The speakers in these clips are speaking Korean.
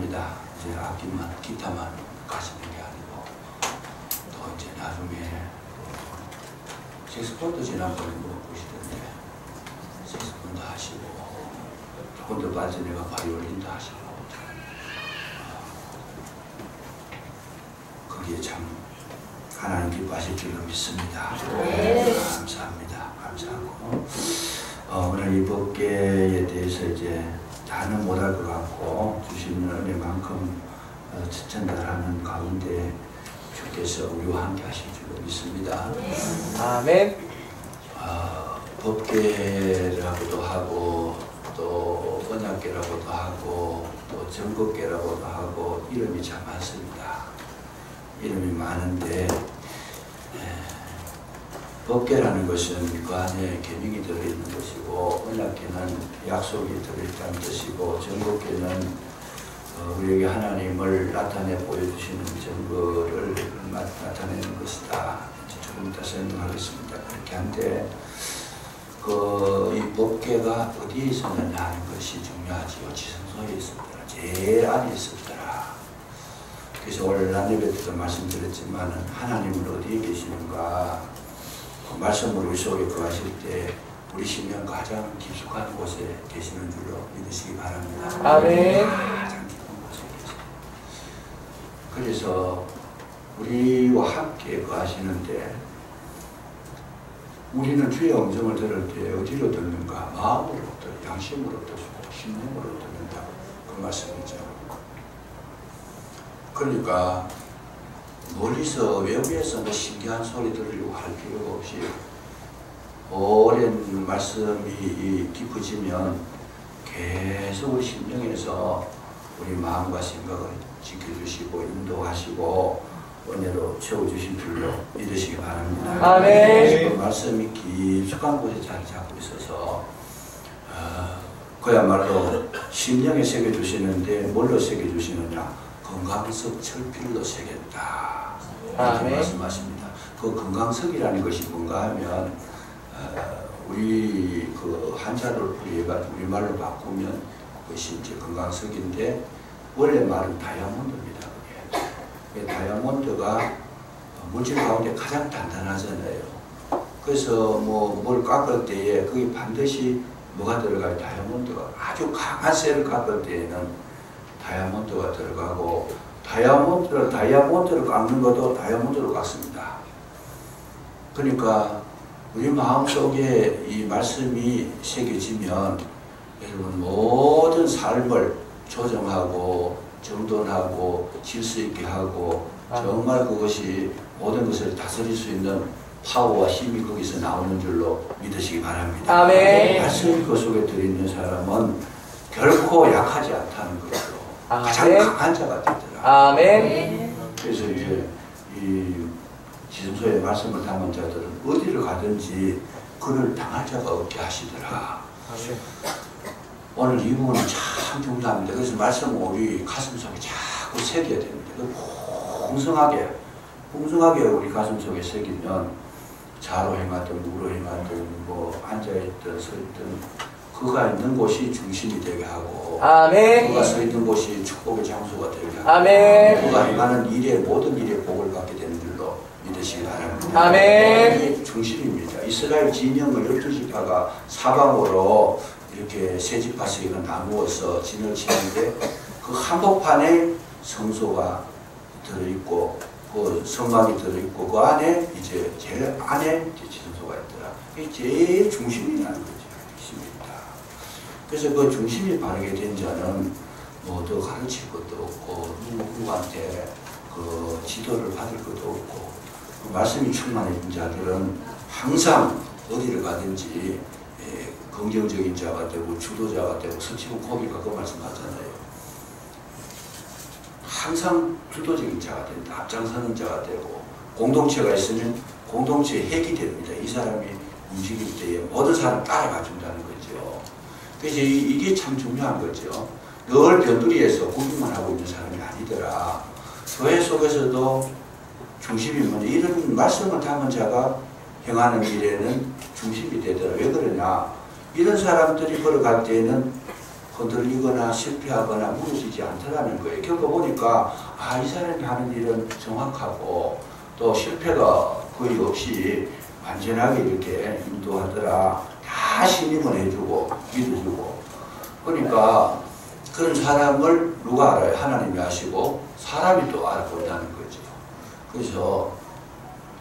없습니다. 이제 악기만, 기타만 가시는 게 아니고 또 이제 나중에 색소폰도 지난번에 물어보시던데 색소폰도 하시고 조금 더 발전해가 바이올린도 하시고 거기에 참 하나님 기뻐하실 줄로 믿습니다. 네. 감사합니다. 감사하고 오늘 이 법계에 대해서 이제 다는 못할 것 같고 주시는 은혜만큼 전달하는 가운데 주께서 우리와 함께 하실 줄로 믿습니다. 아멘. 법계라고도 하고 또 언약계라고도 하고 또 정법계라고도 하고 이름이 참 많습니다. 이름이 많은데 법계라는 것은 그 안에 계명이 들어있는 것이고 언약계는 약속이 들어있다는 뜻이고 정법계는 우리에게 하나님을 나타내 보여주시는 증거를 나타내는 것이다. 조금 이따 설명하겠습니다. 그렇게 한데 이 법계가 어디에 있었느냐 하는 것이 중요하지요. 지성소에 있었더라. 제일 안에 있었더라. 그래서 오늘 난예배 때도 말씀드렸지만 하나님은 어디에 계시는가? 말씀으로 우리 속에 거하실 때 우리 심령 가장 깊숙한 곳에 계시는 줄로 믿으시기 바랍니다. 아멘. 가장 깊은 곳에 계세요. 그래서 우리와 함께 거하시는데 우리는 주의 음성을 들을 때 어디로 듣는가? 마음으로 듣고 양심으로 듣고 심령으로 듣는다. 그 말씀이죠. 그러니까 멀리서 외부에서 뭐 신기한 소리 들으려고 할 필요가 없이 오랜 말씀이 깊어지면 계속 우리 심령에서 우리 마음과 생각을 지켜주시고 인도하시고 은혜로 채워주신 줄로 믿으시기 바랍니다. 아멘. 그 말씀이 깊숙한 곳에 자리 잡고 있어서 그야말로 심령에 새겨주시는데 뭘로 새겨주시느냐? 건강석 철필로 새겼다. 이렇게 말씀하십니다. 그 건강석이라는 것이 뭔가 하면 우리 그 한자를 우리말로 바꾸면 그것이 이제 건강석인데 원래 말은 다이아몬드입니다. 그게. 다이아몬드가 물질 가운데 가장 단단하잖아요. 그래서 뭐 뭘 깎을 때에 그게 반드시 뭐가 들어가요? 다이아몬드가 아주 강한 쇠를 깎을 때에는 다이아몬드가 들어가고 다이아몬드를 깎는 것도 다이아몬드로 깎습니다. 그러니까 우리 마음속에 이 말씀이 새겨지면 여러분 모든 삶을 조정하고 정돈하고 질서 있게 하고 정말 그것이 모든 것을 다스릴 수 있는 파워와 힘이 거기서 나오는 줄로 믿으시기 바랍니다. 아멘. 말씀이 그 속에 들어있는 사람은 결코 약하지 않다는 것으로 가장 아멘. 강한 자가 되더라. 아멘. 그래서 이제 이 지성소의 말씀을 담은 자들은 어디를 가든지 그를 당할 자가 없게 하시더라. 아멘. 오늘 이 부분은 참 중요합니다. 그래서 말씀은 우리 가슴속에 자꾸 새겨야 됩니다. 풍성하게 우리 가슴속에 새기면 좌로 행하든 우로 행하든 뭐 앉아있든 서있든 그가 있는 곳이 중심이 되게 하고 아멘. 그가 서 있는 곳이 축복의 장소가 되게 하고 아멘. 그가 행하는 모든 일에 복을 받게 되는 줄로 믿으시기 바랍니다. 아멘. 이게 중심입니다. 이스라엘 진영을 12지파가 사방으로 이렇게 세 지파씩을 나누어서 진을 치는데 그 한복판에 성소가 들어있고 그 성막이 들어있고 그 안에 이제 제일 안에 지성소가 있더라. 이게 제일 중심이라는 거죠. 중심입니다. 그래서 그 중심이 바르게 된 자는 뭐 더 가르칠 것도 없고 누구한테 그 지도를 받을 것도 없고 그 말씀이 충만해진 자들은 항상 어디를 가든지 긍정적인 자가 되고 주도자가 되고 서치고 고비가 그 말씀하잖아요. 항상 주도적인 자가 된다. 앞장서는 자가 되고 공동체가 있으면 공동체의 핵이 됩니다. 이 사람이 움직일 때에 모든 사람 따라가 준다는 거죠. 그래서 이게 참 중요한 거죠. 늘 변두리에서 구경만 하고 있는 사람이 아니더라. 교회 속에서도 중심이 뭐냐. 이런 말씀을 담은 자가 행하는 일에는 중심이 되더라. 왜 그러냐. 이런 사람들이 걸어갈 때에는 흔들리거나 실패하거나 무너지지 않더라는 거예요. 겪어보니까 이 사람이 하는 일은 정확하고 또 실패가 거의 없이 완전하게 이렇게 인도하더라. 다 신임을 해주고 믿어주고. 그러니까 그런 사람을 누가 알아요? 하나님이 아시고 사람이 또 알아본다는 거죠. 그래서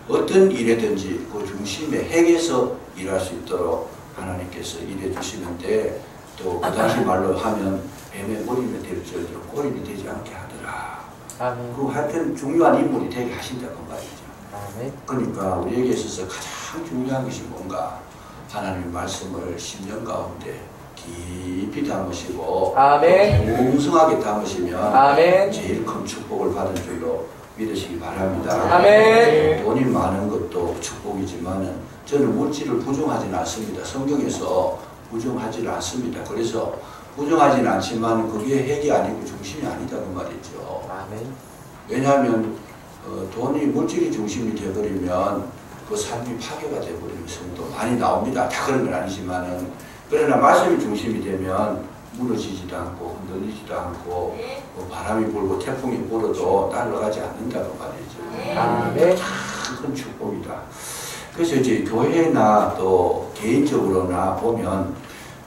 어떤 일이든지 그 중심에 핵에서 일할 수 있도록 하나님께서 일해 주시는데 또 그 당시 말로 하면 뱀의 머리는 될지어도 꼬리는 되지 않게 하더라. 아멘. 그 하여튼 중요한 인물이 되게 하신다고 말이죠. 아멘. 그러니까 우리에게 있어서 가장 중요한 것이 뭔가 하나님의 말씀을 심령 가운데 깊이 담으시고 아멘. 풍성하게 담으시면 아멘. 제일 큰 축복을 받은 줄로 믿으시기 바랍니다. 아멘. 돈이 많은 것도 축복이지만 저는 물질을 부정하지는 않습니다. 성경에서 부정하지는 않습니다. 그래서 부정하지는 않지만 그게 핵이 아니고 중심이 아니다고 말이죠. 아멘. 왜냐하면 돈이 물질이 중심이 되어버리면 그 삶이 파괴가 되어버리는 성도 많이 나옵니다. 다 그런 건 아니지만은 그러나 말씀이 중심이 되면 무너지지도 않고 흔들리지도 않고 바람이 불고 태풍이 불어도 날아가지 않는다고 말이죠. 아멘. 큰 축복이다. 그래서 이제 교회나 또 개인적으로나 보면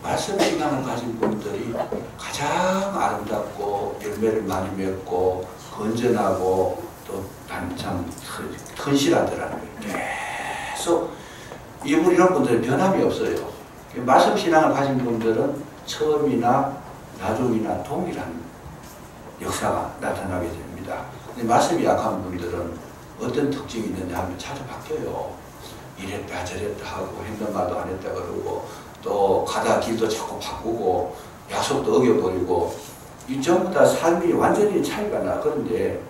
말씀 신앙을 가진 분들이 가장 아름답고 열매를 많이 맺고 건전하고 또 참 헌실하더라는 거예요. 계속 이런 분들은 변함이 없어요. 말씀 신앙을 가진 분들은 처음이나 나중이나 동일한 역사가 나타나게 됩니다. 근데 말씀이 약한 분들은 어떤 특징이 있느냐 하면 자주 바뀌어요. 이랬다 저랬다 하고 했던 말도 안 했다 그러고 또 가다 길도 자꾸 바꾸고 약속도 어겨버리고 이 전부 다 삶이 완전히 차이가 나. 그런데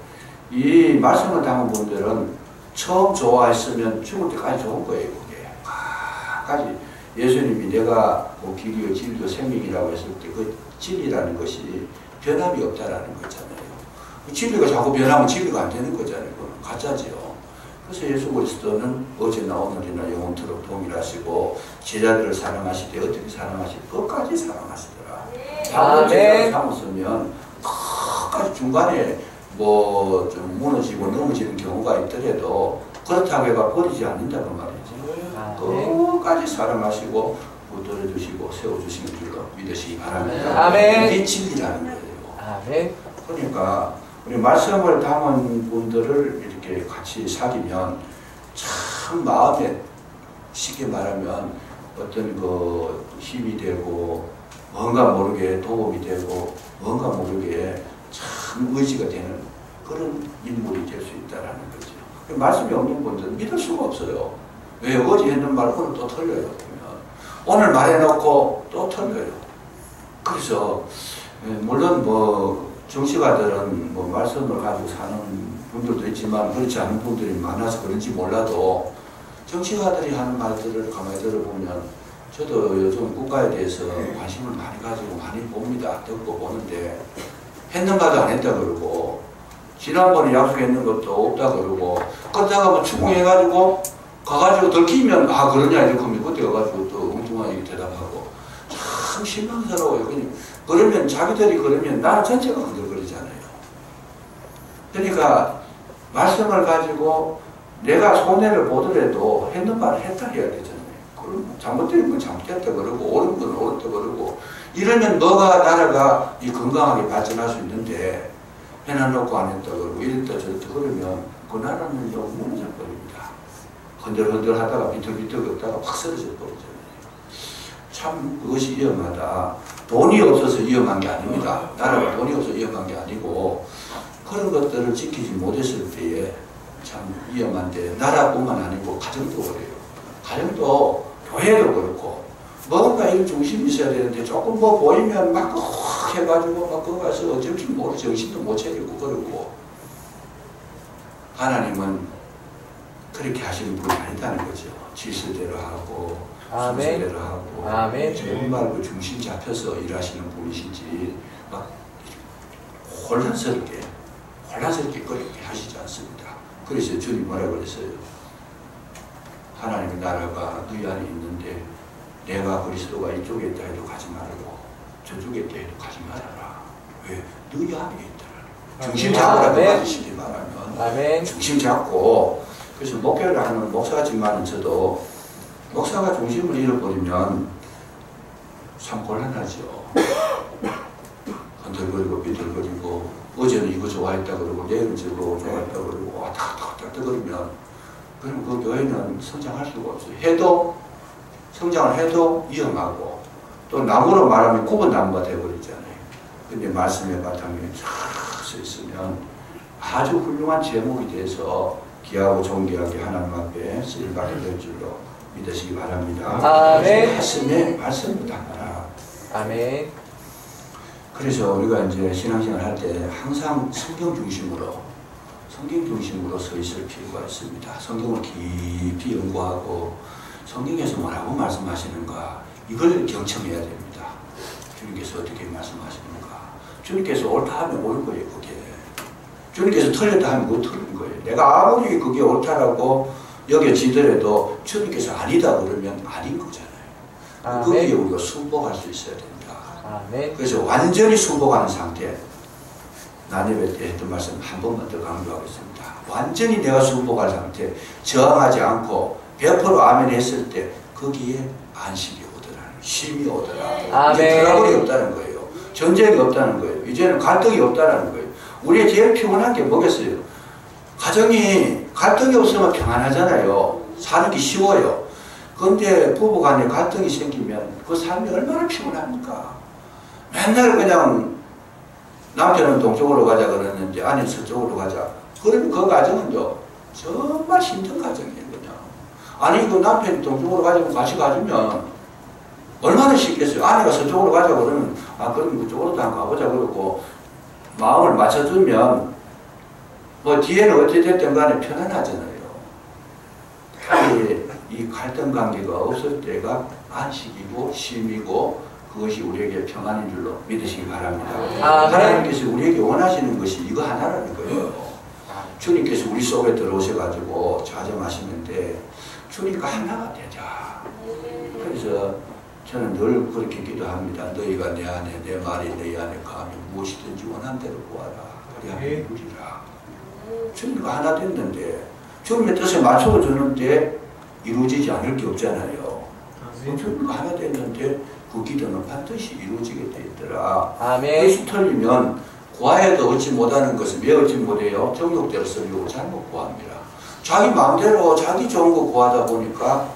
이 말씀을 담은 분들은 처음 좋아했으면 죽을 때까지 좋은 거예요. 그게 끝까지 예수님이 내가 뭐 길이요 진리요 생명이라고 했을 때 그 진리라는 것이 변함이 없다라는 거잖아요. 진리가 자꾸 변하면 진리가 안 되는 거잖아요. 그건 가짜죠. 그래서 예수 그리스도는 어제나 오늘이나 영원토록 동일하시고 제자들을 사랑하시되 어떻게 사랑하시되 끝까지 사랑하시더라. 잘못 제자를 삼았으면 끝까지 중간에 뭐 좀 무너지고 넘어지는 경우가 있더라도 그렇다고 해가 버리지 않는다고 말이죠. 끝까지 사랑하시고 붙들어주시고 세워주시는 줄로 믿으시기 바랍니다. 아멘. 이게 진리라는 거예요. 아멘. 그러니까 우리 말씀을 담은 분들을 이렇게 같이 사귀면 참 마음에 쉽게 말하면 어떤 그 힘이 되고 뭔가 모르게 도움이 되고 뭔가 모르게 참 의지가 되는 그런 인물이 될 수 있다는 거죠. 말씀이 없는 분들은 믿을 수가 없어요. 왜 어제 했는 말 오늘 또 틀려요. 오늘 말해놓고 또 틀려요. 그래서 물론 뭐 정치가들은 뭐 말씀을 가지고 사는 분들도 있지만 그렇지 않은 분들이 많아서 그런지 몰라도 정치가들이 하는 말들을 가만히 들어보면 저도 요즘 국가에 대해서 관심을 많이 가지고 많이 봅니다. 듣고 보는데 했는 말도 안 했다 그러고 지난번에 약속했는 것도 없다 그러고 그러다가 뭐 추궁해가지고 가가지고 들키면 그러냐 이렇게 하면 그때 가가지고 또 엉뚱하게 대답하고 참 실망스러워요. 그러면 자기들이 그러면 나라 전체가 흔들거리잖아요. 그러니까 말씀을 가지고 내가 손해를 보더라도 했는 말을 했다 해야 되잖아요. 그럼 잘못된 건 잘못했다 그러고 옳은 건 옳다 그러고 이러면 나라가 건강하게 발전할 수 있는데 해놔놓고 안 했다 그러고 이랬다 저랬다 그러면 그 나라는 무너져 버립니다. 흔들흔들 하다가 비틀비틀 걷다가 확 쓰러져 버리잖아요. 참 그것이 위험하다. 돈이 없어서 위험한 게 아닙니다. 나라가 돈이 없어서 위험한 게 아니고 그런 것들을 지키지 못했을 때에 참 위험한데 나라뿐만 아니고 가정도 그래요. 가정도 교회도 그렇고 뭔가 이런 중심이 있어야 되는데 조금 뭐 보이면 막 해가지고 막 그거 가서 어쩔지 모르 정신도 못 차리고 그러고 하나님은 그렇게 하시는 분이 아니다는 거죠. 질서대로 하고 순서대로 하고 아멘. 정말 그 중심 잡혀서 일하시는 분이시지 막 혼란스럽게 그렇게 하시지 않습니다. 그래서 주님 뭐라고 그랬어요? 하나님의 나라가 너희 안에 있는데 내가 그리스도가 이쪽에 있다 해도 가지 말고 저쪽에 가지 말아라. 왜? 너희 안에 있더라. 중심 잡으라. 그 말이 쉽게 말하면. 아멘. 중심 잡고, 그래서 목회를 하는 목사지만 저도 목사가 중심을 잃어버리면 참 곤란하죠. 흔들거리고 비틀거리고, 어제는 이거 좋아했다 그러고 내일은 저거 좋아했다 그러고 왔다 갔다 그러면, 그럼 그 교회는 성장할 수가 없어요. 성장을 해도 위험하고, 또 나무로 말하면 굽은 나무가 되어버리잖아요. 근데 말씀의 바탕에 쫙 서 있으면 아주 훌륭한 제목이 돼서 귀하고 존귀하게 하나님 앞에 쓰임받게 될 줄로 믿으시기 바랍니다. 아멘. 가슴에 말씀을 담아라. 아멘. 그래서 우리가 이제 신앙생활 할 때 항상 성경 중심으로 서 있을 필요가 있습니다. 성경을 깊이 연구하고 성경에서 뭐라고 말씀하시는가, 이걸 경청해야 됩니다. 주님께서 어떻게 말씀하시는가. 주님께서 옳다 하면 옳은 거예요, 그게. 주님께서 틀렸다 하면 그거 틀린 거예요. 내가 아무리 그게 옳다라고 여겨지더라도 주님께서 아니다 그러면 아닌 거잖아요. 거기에 우리가 순복할 수 있어야 됩니다. 아멘. 그래서 완전히 순복하는 상태. 나님에 때 했던 말씀 한 번만 더 강조하겠습니다. 완전히 내가 순복할 상태, 저항하지 않고 100% 아멘 했을 때 거기에 안식이 오더라, 쉼이 오더라. 이제 트러블이 없다는 거예요. 전쟁이 없다는 거예요. 이제는 갈등이 없다는 거예요. 우리의 제일 피곤한 게 뭐겠어요? 가정이 갈등이 없으면 평안하잖아요. 사는 게 쉬워요. 그런데 부부간에 갈등이 생기면 그 삶이 얼마나 피곤합니까? 맨날 그냥 남편은 동쪽으로 가자 그러는데 아내는 서쪽으로 가자. 그러면 그 가정은요, 정말 힘든 가정이에요, 그냥. 아니, 그 남편이 동쪽으로 가자고 같이 가주면 얼마나 쉽겠어요. 아내가 서쪽으로 가자 그러면, 그럼 그쪽으로도 한번 가보자 그러고, 마음을 맞춰주면, 뭐, 뒤에는 어찌 됐든 간에 편안하잖아요. 이 갈등 관계가 없을 때가 안식이고, 쉼이고, 그것이 우리에게 평안인 줄로 믿으시기 바랍니다. 하나님께서 우리에게 원하시는 것이 이거 하나라는 거예요. 주님께서 우리 속에 들어오셔가지고 자정하시는데 주님과 하나가 되자. 그래서 저는 늘 그렇게 기도합니다. 너희가 내 안에, 내 말이 너희 안에 가면 무엇이든지 원한 대로 구하라. 그리하면 이루리라. 주님과 하나 됐는데 주님의 뜻에 맞춰주는데 이루어지지 않을 게 없잖아요. 주님과 하나 됐는데 그 기도는 반드시 이루어지게 돼 있더라. 아멘. 그것이 틀리면 구하여도 얻지 못하는 것은 왜 얻지 못해요? 정욕대로 쓰려고 잘못 구합니다. 자기 마음대로 자기 좋은 거 구하다 보니까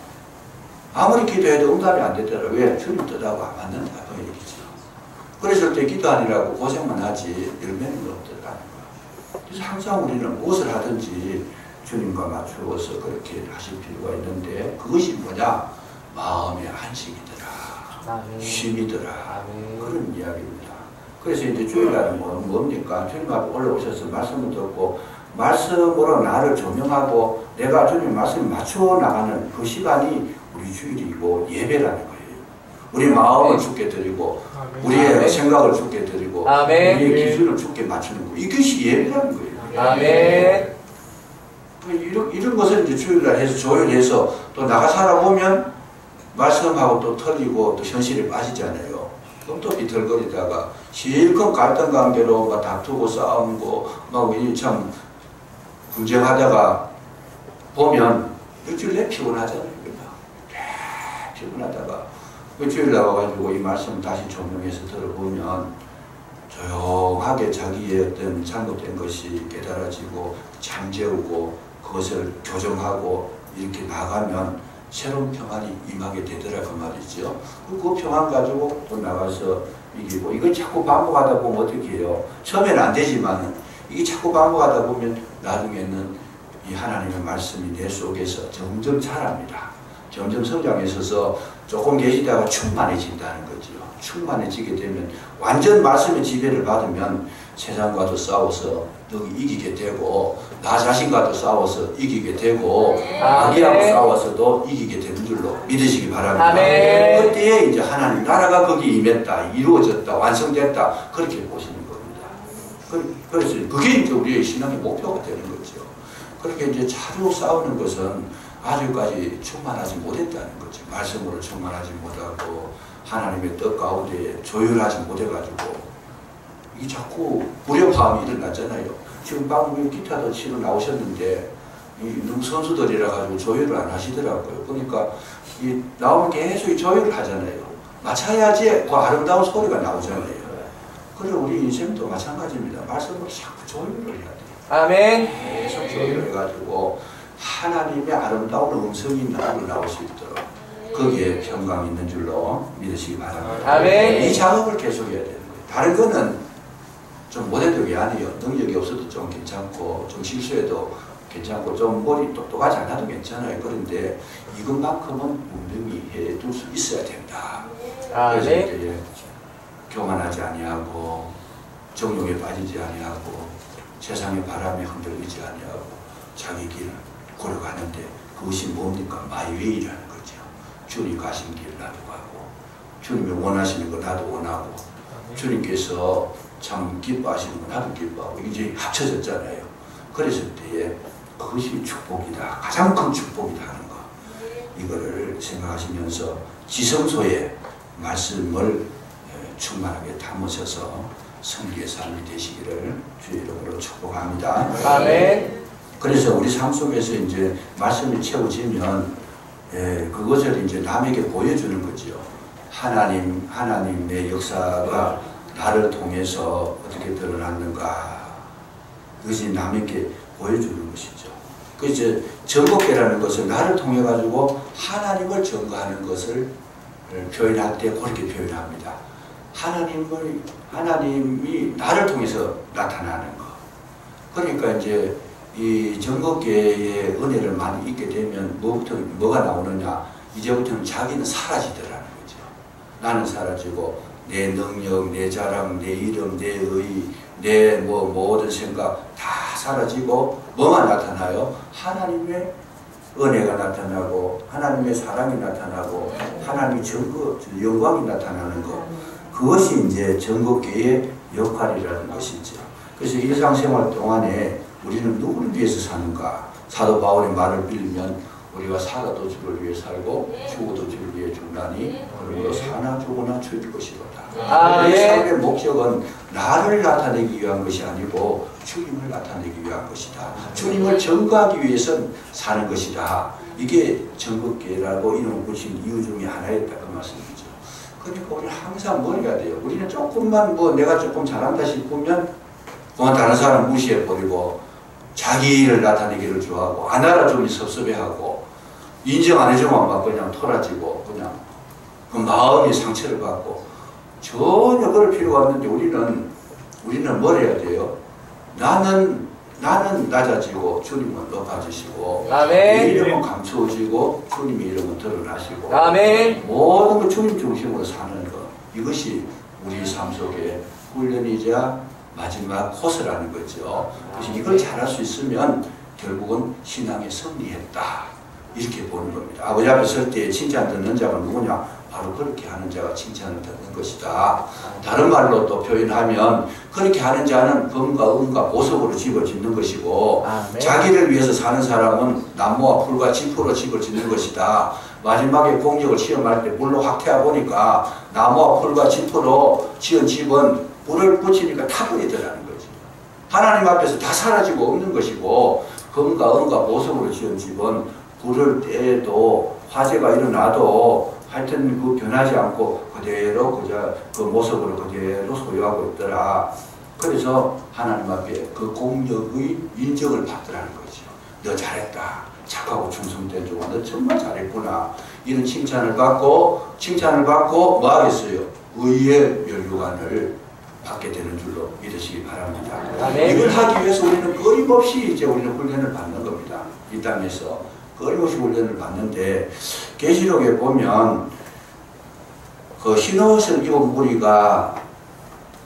아무리 기도해도 응답이 안 되더라. 왜? 주님 뜻하고 안 맞는다. 그 얘기죠. 그랬을 때 기도하느라고 고생만 하지 열매는 없더라는 거야. 그래서 항상 우리는 무엇을 하든지 주님과 맞추어서 그렇게 하실 필요가 있는데 그것이 뭐냐? 마음의 안식이더라. 쉼이더라. 그런 이야기입니다. 그래서 이제 주일날은 뭡니까? 주님 앞에 올라오셔서 말씀을 듣고 말씀으로 나를 조명하고 내가 주님 말씀에 맞춰 나가는 그 시간이 우리 주일이고 예배라는 거예요. 우리 마음을 주께 드리고 우리의 생각을 주께 드리고 우리의 기준을 주께 맞추는 거. 이것이 예배라는 거예요. 아멘. 이런 것을 이제 주일날 해서 조율해서 또 나가 살아보면 말씀하고 또 틀리고 또 현실에 빠지잖아요. 그럼 또 비틀거리다가 실컷 갈등 관계로 막 다투고 싸우고 막 참 분쟁하다가 보면 일주일 내 피곤하잖아요. 피곤하다가 일주일 나와가지고 이 말씀 다시 조명해서 들어보면 조용하게 자기의 어떤 잘못된 것이 깨달아지고 잠재우고 그것을 교정하고 이렇게 나가면 새로운 평안이 임하게 되더라 그 말이죠. 그 평안 가지고 또 나가서 이기고 이걸 자꾸 반복하다 보면 어떻게 해요? 처음에는 안 되지만 이게 자꾸 반복하다 보면 나중에는 이 하나님의 말씀이 내 속에서 점점 자랍니다. 점점 성장해 있어서 조금 계시다가 충만해진다는 거죠. 충만해지게 되면 완전 말씀의 지배를 받으면 세상과도 싸워서 너 이기게 되고 나 자신과도 싸워서 이기게 되고 마귀하고 싸워서도 이기게 되는 줄로 믿으시기 바랍니다. 아멘. 그때에 이제 하나님 나라가 거기 임했다, 이루어졌다, 완성됐다 그렇게 보시는 겁니다. 그래서 그게 이제 우리의 신앙의 목표가 되는 거죠. 그렇게 이제 자주 싸우는 것은 아직까지 충만하지 못했다는 거죠. 말씀으로 충만하지 못하고 하나님의 뜻 가운데 조율하지 못해가지고 이게 자꾸 불협화음이 일어났잖아요. 지금 방금 기타도 치러 나오셨는데 너무 선수들이라 가지고 조율을 안 하시더라고요. 그러니까 이 나오면 계속 조율을 하잖아요. 맞춰야지 그 아름다운 소리가 나오잖아요. 그래서 우리 인생도 마찬가지입니다. 말씀을 자꾸 조율을 해야 돼요. 아멘. 계속 조율을 해가지고 하나님의 아름다운 음성이 나올 수 있도록 거기에 평강이 있는 줄로 믿으시기 바랍니다. 아멘. 이 작업을 계속 해야 되는 거예요. 다른 거는 좀 못해도 게 아니에요. 능력이 없어도 좀 괜찮고 좀 실수해도 괜찮고 좀 머리 똑똑하지 않아도 괜찮아요. 그런데 이것만큼은 분명히 해둘 수 있어야 된다. 그래서 이제 교만하지 아니하고 정욕에 빠지지 아니하고 세상의 바람에 흔들리지 아니하고 자기 길을 걸어가는데 그것이 뭡니까? 마이웨이라는 거죠. 주님 가신 길 나도 가고 주님이 원하시는 거 나도 원하고 주님께서 참 기뻐하시는 거 나도 기뻐하고 이제 합쳐졌잖아요. 그랬을 때에 그것이 축복이다. 가장 큰 축복이다 하는 거. 이거를 생각하시면서 지성소에 말씀을 충만하게 담으셔서 성리의 삶이 되시기를 주의 이름으로 축복합니다. 아멘. 그래서 우리 삶 속에서 이제 말씀이 채워지면 그것을 이제 남에게 보여주는 거죠. 하나님의 역사가 나를 통해서 어떻게 드러났는가. 그것이 남에게 보여주는 것이죠. 그 이제 증거계라는 것은 나를 통해 가지고 하나님을 증거하는 것을 표현할 때 그렇게 표현합니다. 하나님이 나를 통해서 나타나는 것. 그러니까 이제 이 증거계의 은혜를 많이 잊게 되면 뭐가 나오느냐? 이제부터는 자기는 사라지더라는 거죠. 나는 사라지고 내 능력, 내 자랑, 내 이름, 내 의, 내 모든 생각 다 사라지고 뭐만 나타나요? 하나님의 은혜가 나타나고 하나님의 사랑이 나타나고 하나님의 영광이 나타나는 것. 그것이 이제 전국계의 역할이라는 것이죠. 그래서 일상생활 동안에 우리는 누구를 위해서 사는가? 사도 바울의 말을 빌리면 우리가 사다 도주를 위해 살고 죽어 도주를 위해 죽나니 그러므로 사나 죽으나 죽일 것이로다. 내 삶의 목적은 나를 나타내기 위한 것이 아니고 주님을 나타내기 위한 것이다. 주님을 증거하기 위해서 사는 것이다. 이게 전국계라고 이름을 붙인 이유 중에 하나였다 그 말씀이죠. 그러니까 우리는 항상 뭘 해야 돼요? 우리는 조금만 내가 조금 잘한다 싶으면 다른 사람 무시해버리고 자기를 나타내기를 좋아하고 안 알아주면 섭섭해하고 인정 안 해주면 막 그냥 토라지고 그냥 그 마음의 상처를 받고 전혀 그럴 필요가 없는데 우리는 뭘 해야 돼요? 나는 낮아지고 주님은 높아지시고 내 이름은 감추어지고 주님의 이름은 드러나시고 아멘. 모든 걸 주님 중심으로 사는 것 이것이 우리 삶 속에 훈련이자 마지막 코스라는 거죠. 그래서 이걸 잘할 수 있으면 결국은 신앙에 승리했다 이렇게 보는 겁니다. 아버지 앞에 설 때 칭찬 듣는 자가 누구냐? 바로 그렇게 하는 자가 칭찬을 듣는 것이다. 다른 말로 또 표현하면 그렇게 하는 자는 금과 은과 보석으로 집을 짓는 것이고 자기를 위해서 사는 사람은 나무와 풀과 지푸로 집을 짓는 것이다. 마지막에 공적을 시험할 때 물로 확 태워 보니까 나무와 풀과 지푸로 지은 집은 불을 붙이니까 타버리더라는 거지. 하나님 앞에서 다 사라지고 없는 것이고 금과 은과 보석으로 지은 집은 불을 떼도 화재가 일어나도 하여튼 그 변하지 않고 그대로 그 모습으로 그대로 소유하고 있더라. 그래서 하나님 앞에 그 공력의 인정을 받더라는 거죠. 너 잘했다. 착하고 충성된 종아, 너 정말 잘했구나. 이런 칭찬을 받고 뭐 하겠어요? 의의 면류관을 받게 되는 줄로 믿으시기 바랍니다. 아멘. 이걸 하기 위해서 우리는 끊임없이 이제 우리는 훈련을 받는 겁니다. 이 땅에서 끊임없이 훈련을 받는데 계시록에 보면 그 흰옷을 입은 무리가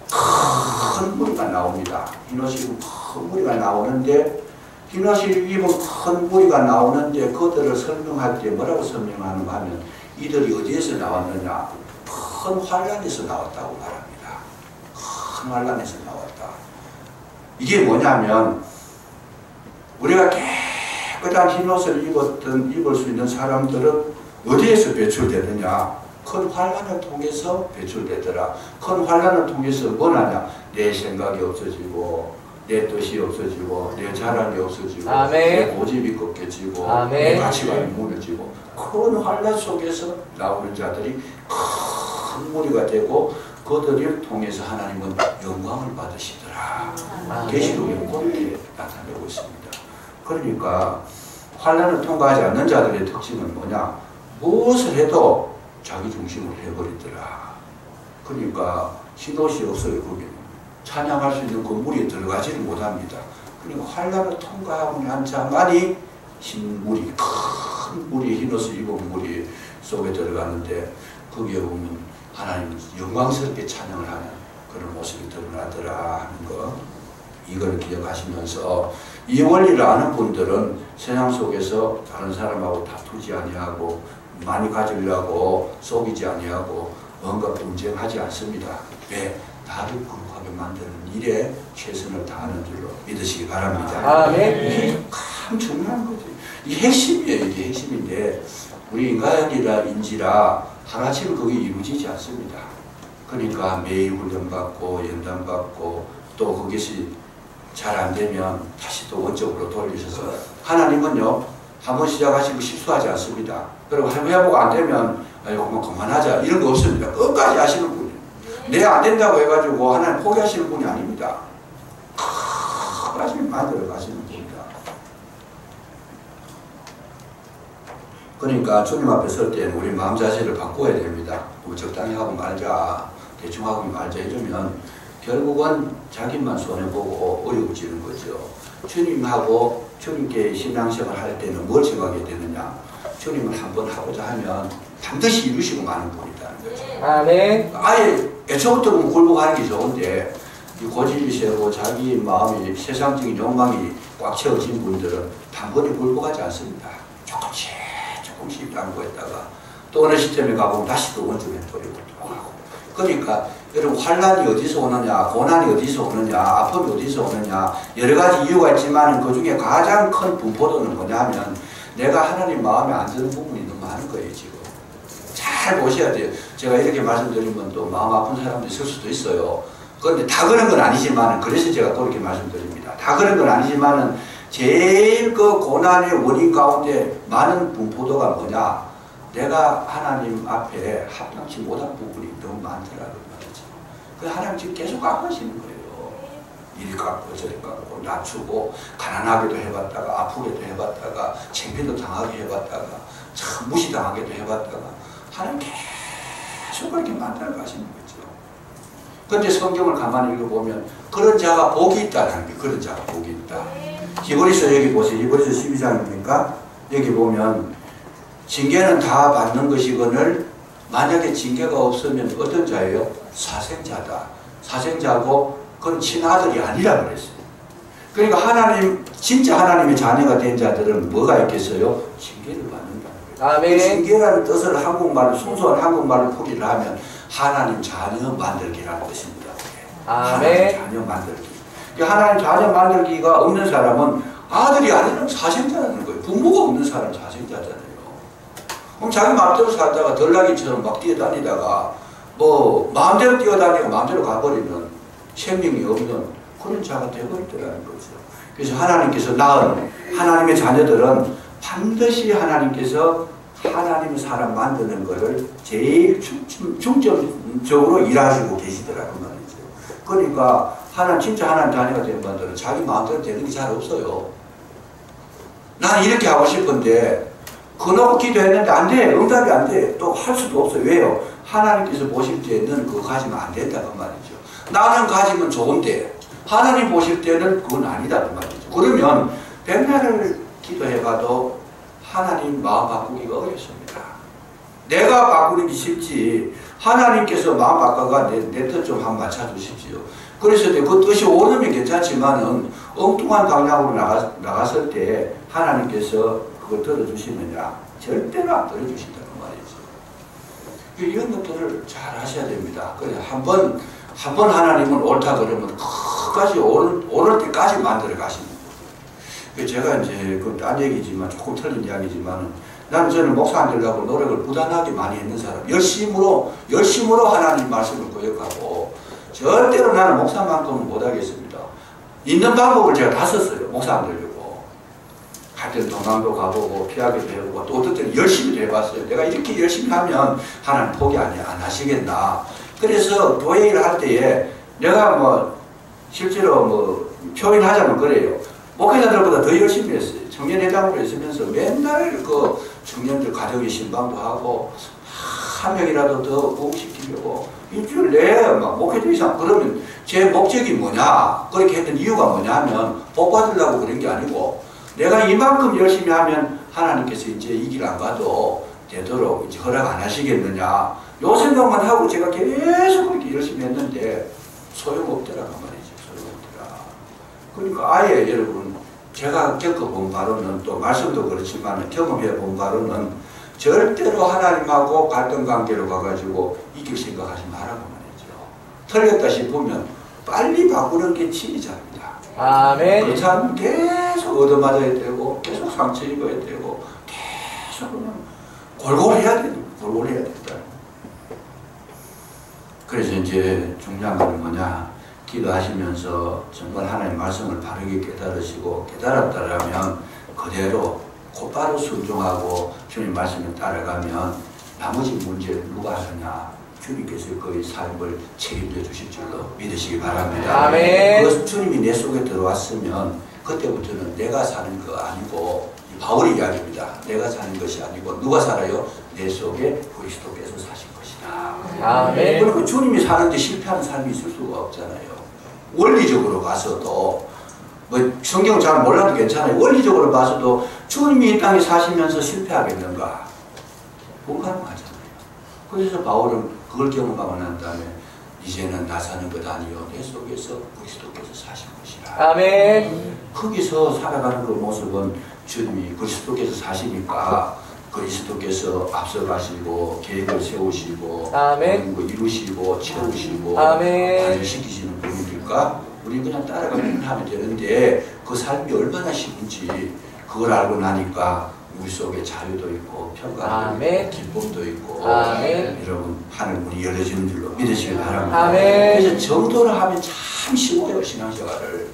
큰 무리가 나옵니다. 흰옷을 입은 큰 무리가 나오는데 흰옷을 입은 큰 무리가 나오는데 그들을 설명할 때 뭐라고 설명하는가 하면 이들이 어디에서 나왔느냐? 큰 환란에서 나왔다고 말합니다. 큰 환란에서 나왔다. 이게 뭐냐면 우리가 깨끗한 흰옷을 입을 수 있는 사람들은 어디에서 배출되느냐? 큰 환란을 통해서 배출되더라. 큰 환란을 통해서 뭐냐냐? 내 생각이 없어지고 내 뜻이 없어지고 내 자랑이 없어지고 아멘. 내 고집이 꺾여지고 아멘. 내 가치관이 무너지고 큰 환란 속에서 나오는 자들이 큰 무리가 되고 그들을 통해서 하나님은 영광을 받으시더라. 계시록에 그렇게 나타내고 있습니다. 그러니까 환란을 통과하지 않는 자들의 특징은 뭐냐? 무엇을 해도 자기 중심으로 해버리더라. 그러니까 신옷이 없어요. 거기는 찬양할 수 있는 그 무리에 들어가지를 못합니다. 그러니까 환란을 통과한 자만이 흰 무리, 큰 무리, 흰옷을 입은 무리 속에 들어가는데 거기에 보면 하나님 영광스럽게 찬양을 하는 그런 모습이 드러나더라 하는 거, 이걸 기억하시면서 이 원리를 아는 분들은 세상 속에서 다른 사람하고 다투지 아니하고 많이 가지려고 속이지 아니하고 뭔가 분쟁하지 않습니다. 왜? 나를 거룩하게 만드는 일에 최선을 다하는 줄로 믿으시기 바랍니다. 아멘. 이게 참 중요한 거지. 이 핵심이에요. 이게 핵심인데 우리 인간이라 인지라 하루아침에 그게 이루어지지 않습니다. 그러니까 매일 훈련받고 연단받고 또 그것이 잘 안 되면 다시 또 원점으로 돌리셔서, 하나님은요 한번 시작하시고 실수하지 않습니다. 그리고 해보고 안 되면 아이고 그만하자 이런 거 없습니다. 끝까지 하시는 분이에요. 내 안 된다고 해가지고 하나님 포기하시는 분이 아닙니다. 끝까지 만들어 가시는 분입니다. 그러니까 주님 앞에 설 때는 우리 마음 자세를 바꿔야 됩니다. 우리 적당히 하고 말자, 대충 하고 말자 이러면 결국은 자기만 손해보고 어려워지는 거죠. 주님하고 주님께 신앙생활 할 때는 뭘 생각해야 되느냐? 주님을 한번 하고자 하면 반드시 이루시고 마는 분이라는 거죠. 아멘. 아예 애초부터 굴복하는 게 좋은데 이 고집이 세고 자기 마음이 세상적인 욕망이 꽉 채워진 분들은 단번에 굴복하지 않습니다. 조금씩 양보했다가 또 어느 시점에 가보면 다시 또 원점에 돌리고 돌아가고. 그러니까 여러분 환란이 어디서 오느냐, 고난이 어디서 오느냐, 아픔이 어디서 오느냐 여러 가지 이유가 있지만 그 중에 가장 큰 분포도는 뭐냐면 내가 하나님 마음에 안 드는 부분이 너무 많은 거예요. 지금 잘 보셔야 돼요. 제가 이렇게 말씀드리면 또 마음 아픈 사람들이 있을 수도 있어요. 그런데 다 그런 건 아니지만, 그래서 제가 또 이렇게 말씀드립니다. 다 그런 건 아니지만은 제일 그 고난의 원인 가운데 많은 분포도가 뭐냐, 내가 하나님 앞에 합당치 못한 부분이 너무 많더라는 말이죠. 그 하나님 지금 계속 깎으시는 거예요. 이리 깎고 저리 깎고 낮추고 가난하게도 해봤다가 아프게도 해봤다가 창피도 당하게 해봤다가 참 무시당하게도 해봤다가 하나님 계속 그렇게 만들어 가시는 거죠. 그런데 성경을 가만히 읽어보면 그런 자가 복이 있다는 게, 그런 자가 복이 있다. 히브리서 여기 보세요. 히브리서 12장입니까? 여기 보면 징계는 다 받는 것이거늘 만약에 징계가 없으면 어떤 자예요? 사생자다. 사생자고 그건 친아들이 아니라 그랬어요. 그러니까 하나님, 진짜 하나님의 자녀가 된 자들은 뭐가 있겠어요? 징계를 받는다. 아멘. 징계라는 뜻을 한국말로, 순수한 한국말로 풀이를 하면 하나님 자녀 만들기라는 뜻입니다. 아멘. 하나님 자녀 만들기. 하나님 자녀 만들기가 없는 사람은 아들이 아니라 사생자라는 거예요. 부모가 없는 사람은 사생자잖아요. 그럼 자기 마음대로 살다가 덜나기처럼 막 뛰어다니다가 뭐 마음대로 뛰어다니고 마음대로 가버리면 생명이 없는 그런 자가 되어버리더라는 거죠. 그래서 하나님께서 낳은 하나님의 자녀들은 반드시 하나님께서 하나님의 사람 만드는 것을 제일 중점적으로 일하시고 계시더라는 말이죠. 그러니까 하나님, 진짜 하나님 자녀가 된 분들은 자기 마음대로 되는 게 잘 없어요. 나는 이렇게 하고 싶은데 그놓고 기도했는데 안 돼. 응답이 안 돼. 또 할 수도 없어요. 왜요? 하나님께서 보실 때는 그거 가지면 안 된다 그 말이죠. 나는 가지면 좋은데 하나님 보실 때는 그건 아니다 그 말이죠. 그러면 백날을 기도해봐도 하나님 마음 바꾸기가 어렵습니다. 내가 바꾸는 게 쉽지 하나님께서 마음 바꿔가 내 뜻 좀 한번 맞춰주십시오. 그래서 그 뜻이 오르면 괜찮지만은 엉뚱한 방향으로 나갔을 때 하나님께서 그걸 들어주시느냐? 절대로 안 들어주신다는 말이죠. 이런 것들을 잘 하셔야 됩니다. 그래서 한 번 하나님은 옳다 그러면 끝까지 오를 때까지 만들어 가시는 거예요. 제가 이제 그 딴 얘기지만 조금 틀린 이야기지만 저는 목사 안 되려고 노력을 부단하게 많이 했는 사람. 열심으로 하나님 말씀을 고역하고 절대로 나는 목사만큼은 못하겠습니다. 있는 방법을 제가 다 썼어요. 목사 안 되려고. 할 때는 도망도 가보고 피하기도 해보고 또 어떨 때는 열심히도 해봤어요. 내가 이렇게 열심히 하면 하나님 포기 안 하시겠나. 그래서 교회 일을 할 때에 내가 뭐 실제로 뭐 표현하자면 그래요. 목회자들보다 더 열심히 했어요. 청년회장으로 있으면서 맨날 그 청년들 가족의 신방도 하고 한 명이라도 더 부흥시키려고 일주일 내에 막 목회자 이상. 그러면 제 목적이 뭐냐, 그렇게 했던 이유가 뭐냐 하면 복 받으려고 그런 게 아니고 내가 이만큼 열심히 하면 하나님께서 이제 이 길 안 가도 되도록 이제 허락 안 하시겠느냐, 요 생각만 하고 제가 계속 그렇게 열심히 했는데 소용없더라 그 말이죠. 소용없더라. 그러니까 아예 여러분, 제가 겪어본 바로는, 또 말씀도 그렇지만 경험해본 바로는 절대로 하나님하고 갈등 관계로 가가지고 이길 생각하지 말라고 말이죠. 틀렸다 싶으면 빨리 바꾸는 게 지휘자입니다. 아멘. 그 사람은 계속 얻어맞아야 되고 계속 상처 입어야 되고 계속 그냥 골고루 해야 된다. 골고루 해야 된다. 그래서 이제 중요한 건 뭐냐, 기도하시면서 정말 하나님의 말씀을 바르게 깨달으시고 깨달았다라면 그대로 곧바로 순종하고 주님 말씀을 따라가면 나머지 문제를 누가 하느냐, 주님께서 그 삶을 책임져 주실 줄로 믿으시기 바랍니다. 아멘. 그 주님이 내 속에 들어왔으면 그때부터는 내가 사는 거 아니고, 바울의 이야기입니다. 내가 사는 것이 아니고 누가 살아요? 내 속에 그리스도께서 사신 것이다. 아멘. 그리고 주님이 사는데 실패하는 삶이 있을 수가 없잖아요. 원리적으로 봐서도, 뭐 성경 잘 몰라도 괜찮아요. 원리적으로 봐서도 주님이 이 땅에 사시면서 실패하겠는가? 불가능하잖아요. 그래서 바울은 그걸 경험하고 난 다음에 이제는 나 사는 것 아니요, 내 속에서 그리스도께서 사신 것이라. 아멘. 거기서 살아가는 그 모습은 주님이 그리스도께서 사시니까 그리스도께서 앞서가시고 계획을 세우시고 아멘. 이루시고 채우시고 아멘. 완전시키시는 분이니까 우리 그냥 따라가면 하면 되는데, 그 삶이 얼마나 쉬운지 그걸 알고 나니까 우리 속에 자유도 있고 평강도 있고 기쁨도 있고, 아멘. 여러분 하늘 문이 열려지는 줄로 믿으시기 바랍니다. 아멘. 그래서 정도를 하면 참 쉬워요. 신앙생활을.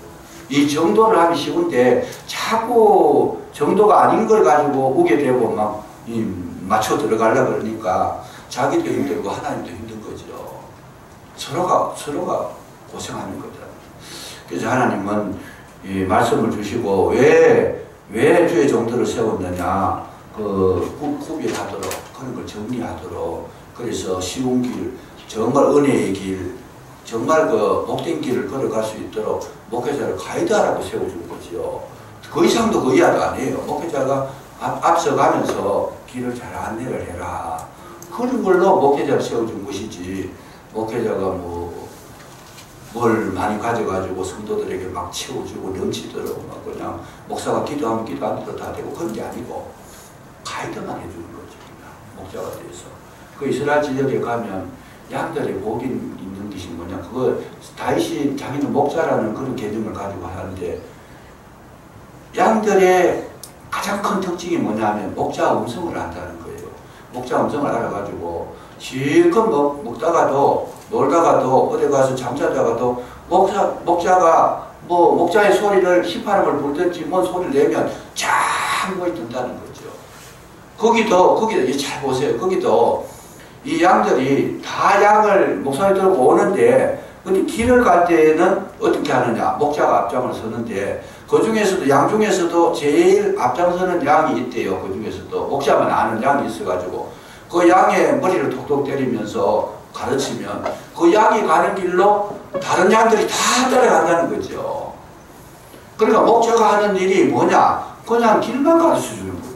이 정도를 하면 쉬운데 자꾸 정도가 아닌 걸 가지고 오게 되고 막 맞춰 들어가려고 그러니까 자기도 힘들고 하나님도 힘든 거죠. 서로가 고생하는 거죠. 그래서 하나님은 이 말씀을 주시고 왜 주의 정도를 세웠느냐, 그 구별하도록, 그런 걸 정리하도록. 그래서 쉬운 길, 정말 은혜의 길, 정말 그 복된 길을 걸어갈 수 있도록 목회자를 가이드하라고 세워준 거죠. 그 이상도 그 이하도 아니에요. 목회자가 앞서가면서 길을 잘 안내를 해라, 그런 걸로 목회자를 세워준 것이지, 목회자가 뭘 많이 가져가지고 성도들에게 막 채워주고 넘치도록 막 그냥 목사가 기도하면 기도하는 대로 다 되고 그런 게 아니고 가이드만 해주는 거죠. 목자가 돼서. 그 이스라엘 지역에 가면 양들의 복이 있는 것이 뭐냐, 그거 다윗이 자기는 목자라는 그런 개념을 가지고 하는데, 양들의 가장 큰 특징이 뭐냐면 목자 음성을 안다는 거예요. 목자 음성을 알아가지고 실컷 먹다가도 놀다가도 어디 가서 잠자다가도 목자가 목자의 소리를 휘파람을 불든지 뭔 소리를 내면 쫙 듣는다는 거죠. 거기도 잘 보세요. 거기도 이 양들이 다 양을 목소리 들고 오는데, 근데 길을 갈 때는 어떻게 하느냐, 목자가 앞장을 서는데 그 중에서도 양 중에서도 제일 앞장서는 양이 있대요. 그 중에서도 목자만 아는 양이 있어가지고 그 양의 머리를 톡톡 때리면서 가르치면 그 양이 가는 길로 다른 양들이 다 따라간다는 거죠. 그러니까 목자가 하는 일이 뭐냐, 그냥 길만 가르쳐주는 거예요.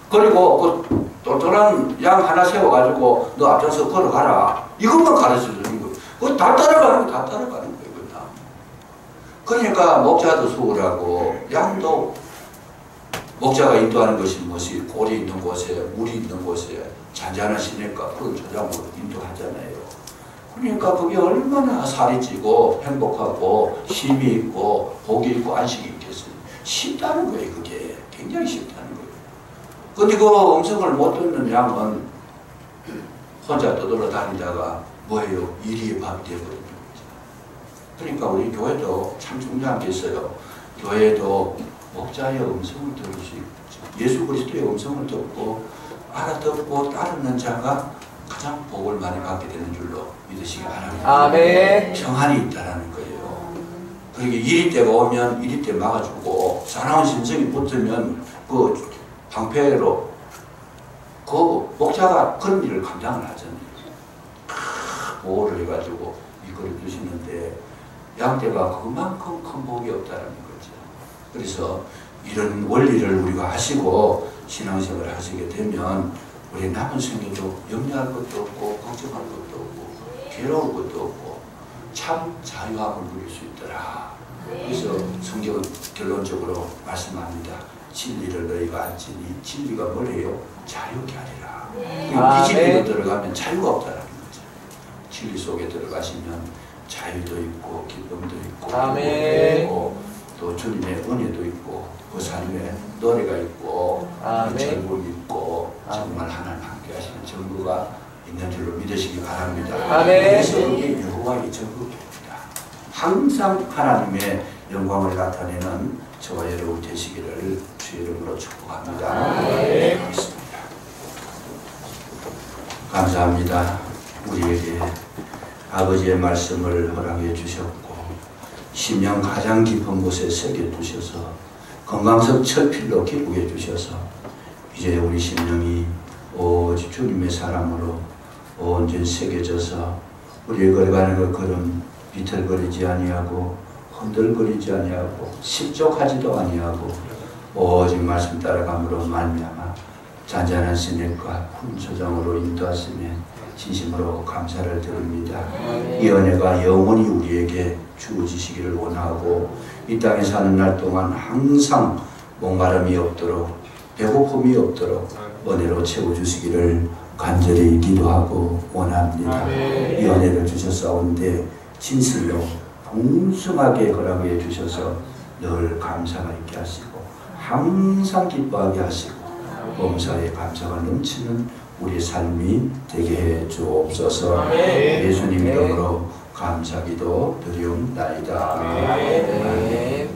그리고 그 똘똘한 양 하나 세워가지고 너 앞장서 걸어가라, 이것만 가르쳐주는 거예요. 그거 다 따라가는 거예요. 그냥. 그러니까 목자도 수월하고 양도 목자가 인도하는 것이 무엇이, 골이 있는 곳에 물이 있는 곳에 잔잔한 시내가 그걸 저장으로 인도하잖아요. 그러니까 그게 얼마나 살이 찌고 행복하고 쉼이 있고 복이 있고 안식이 있겠어요. 쉽다는 거예요. 그게 굉장히 쉽다는 거예요. 근데 그 음성을 못 듣는 양은 혼자 떠돌아 다니다가 뭐예요? 이리의 밥이 되거든요. 그러니까 우리 교회도 참 중요한 게 있어요. 교회도 목자의 음성을 들을 수 있죠. 예수 그리스도의 음성을 듣고 알아듣고 따르는 자가 가장 복을 많이 받게 되는 줄로 믿으시기 바랍니다. 아멘. 평안이 있다라는 거예요. 그러니까 이리 때가 오면 이리 때 막아주고 사나운 심성이 붙으면 그 방패로 그 목자가 그런 일을 감당을 하잖아요. 보호를 해가지고 이끌어 주시는데 양떼가 그만큼 큰 복이 없다는 거죠. 그래서 이런 원리를 우리가 하시고 신앙생활을 하시게 되면 우리 남은 생애도 염려할 것도 없고 걱정할 것도 없고 괴로울 것도 없고 참 자유함을 누릴 수 있더라. 그래서 성경은 결론적으로 말씀합니다. 진리를 너희가 알지니 진리가 뭐래요? 자유케 하리라. 비진리로 들어가면 자유가 없다라는 거죠. 진리 속에 들어가시면 자유도 있고 기쁨도 있고 아멘. 있고 또 주님의 은혜도 있고 그 삶에 노래가 있고 즐거움이 있고 정말 하나님 함께 하시는 정부가 있는 줄로 믿으시기 바랍니다. 아멘. 그래서 이게 여호와의 정부입니다. 항상 하나님의 영광을 나타내는 저와 여러분 되시기를 주의 이름으로 축복합니다. 그렇습니다. 감사합니다. 우리에게 아버지의 말씀을 허락해 주셨고 심령 가장 깊은 곳에 새겨 두셔서 건강석 철필로 기록해 주셔서 이제 우리 심령이 오직 주님의 사랑으로 온전히 새겨져서 우리의 걸어가는 그 걸음 비틀거리지 아니하고 흔들거리지 아니하고 실족하지도 아니하고 오직 말씀 따라감으로 말미암아 잔잔한 스낵과 푸른 초장으로 인도하시며 진심으로 감사를 드립니다. 이 은혜가 영원히 우리에게 주어지시기를 원하고 이 땅에 사는 날 동안 항상 목마름이 없도록 배고픔이 없도록 은혜로 채워주시기를 간절히 기도하고 원합니다. 이 은혜를 주셨사온데 진실로 풍성하게 허락해 주셔서 늘 감사가 있게 하시고 항상 기뻐하게 하시고 범사에 감사가 넘치는 우리의 삶이 되게 해 주옵소서. 예수님 이름으로 감사기도 드리옵나이다. 아멘.